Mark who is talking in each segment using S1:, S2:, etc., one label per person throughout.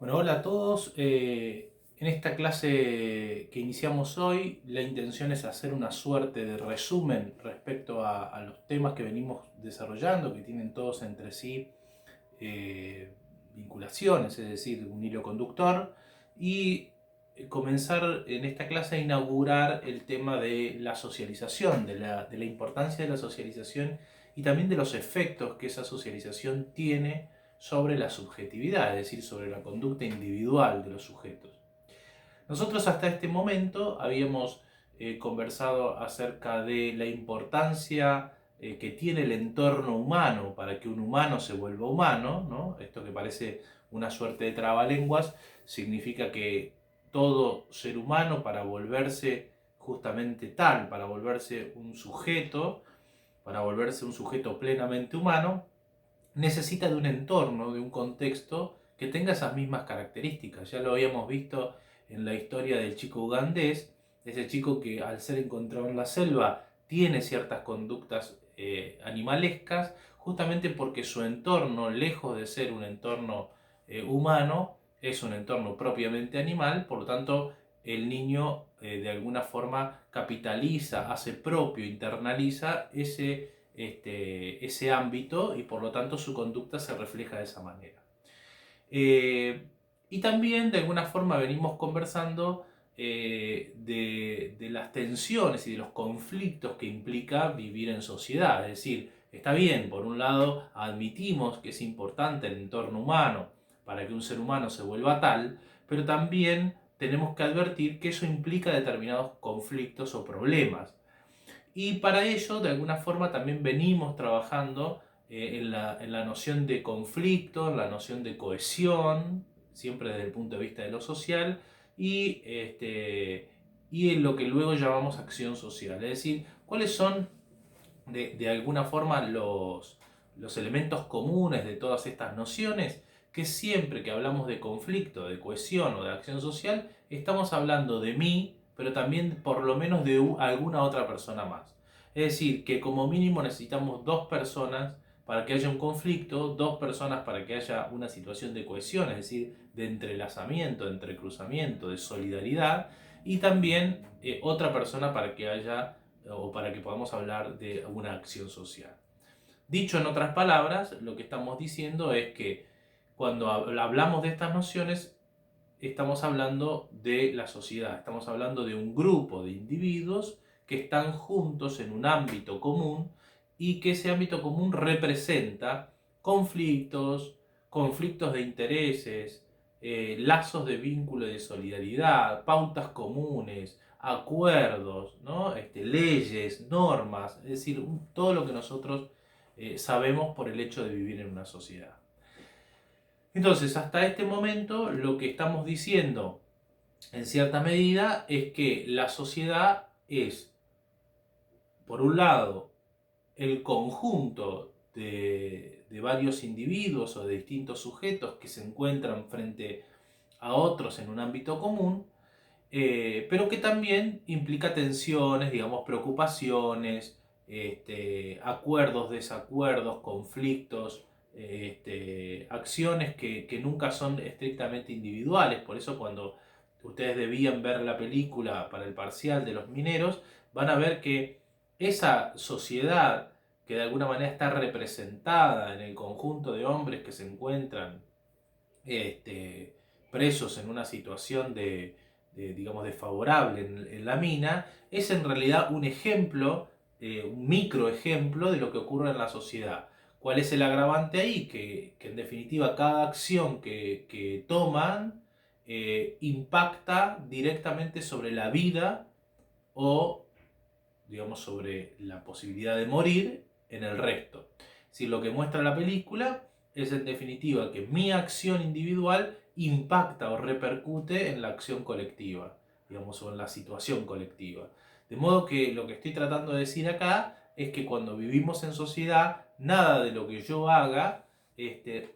S1: Bueno, hola a todos. En esta clase que iniciamos hoy, la intención es hacer una suerte de resumen respecto a los temas que venimos desarrollando, que tienen todos entre sí vinculaciones, es decir, un hilo conductor, y comenzar en esta clase a inaugurar el tema de la socialización, de la importancia de la socialización y también de los efectos que esa socialización tiene sobre la subjetividad, es decir, sobre la conducta individual de los sujetos. Nosotros hasta este momento habíamos conversado acerca de la importancia que tiene el entorno humano para que un humano se vuelva humano, ¿no? Esto que parece una suerte de trabalenguas significa que todo ser humano, para volverse justamente tal, para volverse un sujeto plenamente humano, necesita de un entorno, de un contexto que tenga esas mismas características. Ya lo habíamos visto en la historia del chico ugandés, ese chico que al ser encontrado en la selva tiene ciertas conductas animalescas, justamente porque su entorno, lejos de ser un entorno humano, es un entorno propiamente animal. Por lo tanto, el niño de alguna forma capitaliza, hace propio, internaliza ese ámbito, y por lo tanto su conducta se refleja de esa manera. Y también de alguna forma venimos conversando de las tensiones y de los conflictos que implica vivir en sociedad. Es decir, está bien, por un lado admitimos que es importante el entorno humano para que un ser humano se vuelva tal, pero también tenemos que advertir que eso implica determinados conflictos o problemas. Y para ello, de alguna forma, también venimos trabajando en la noción de conflicto, en la noción de cohesión, siempre desde el punto de vista de lo social, y en lo que luego llamamos acción social. Es decir, cuáles son de alguna forma los elementos comunes de todas estas nociones, que siempre que hablamos de conflicto, de cohesión o de acción social, estamos hablando de mí, pero también por lo menos de alguna otra persona más. Es decir, que como mínimo necesitamos dos personas para que haya un conflicto, dos personas para que haya una situación de cohesión, es decir, de entrelazamiento, de entrecruzamiento, de solidaridad, y también otra persona para que haya o para que podamos hablar de una acción social. Dicho en otras palabras, lo que estamos diciendo es que cuando hablamos de estas nociones, estamos hablando de la sociedad, estamos hablando de un grupo de individuos que están juntos en un ámbito común, y que ese ámbito común representa conflictos, conflictos de intereses, lazos de vínculo y de solidaridad, pautas comunes, acuerdos, ¿no? Leyes, normas, es decir, todo lo que nosotros sabemos por el hecho de vivir en una sociedad. Entonces, hasta este momento, lo que estamos diciendo en cierta medida es que la sociedad es, por un lado, el conjunto de varios individuos o de distintos sujetos que se encuentran frente a otros en un ámbito común, pero que también implica tensiones, digamos, preocupaciones, acuerdos, desacuerdos, conflictos, acciones que nunca son estrictamente individuales. Por eso, cuando ustedes debían ver la película para el parcial de los mineros, van a ver que esa sociedad que de alguna manera está representada en el conjunto de hombres que se encuentran presos en una situación digamos, desfavorable en la mina, es en realidad un ejemplo, un microejemplo de lo que ocurre en la sociedad. ¿Cuál es el agravante ahí? Que en definitiva cada acción que toman impacta directamente sobre la vida, o digamos sobre la posibilidad de morir en el resto. Si lo que muestra la película es en definitiva que mi acción individual impacta o repercute en la acción colectiva, digamos, o en la situación colectiva. De modo que lo que estoy tratando de decir acá es que cuando vivimos en sociedad, nada de lo que yo haga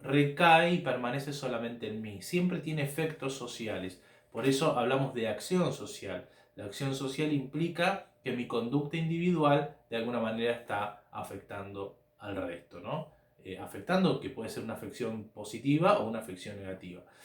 S1: recae y permanece solamente en mí. Siempre tiene efectos sociales. Por eso hablamos de acción social. La acción social implica que mi conducta individual de alguna manera está afectando al resto, ¿no? Afectando, que puede ser una afección positiva o una afección negativa.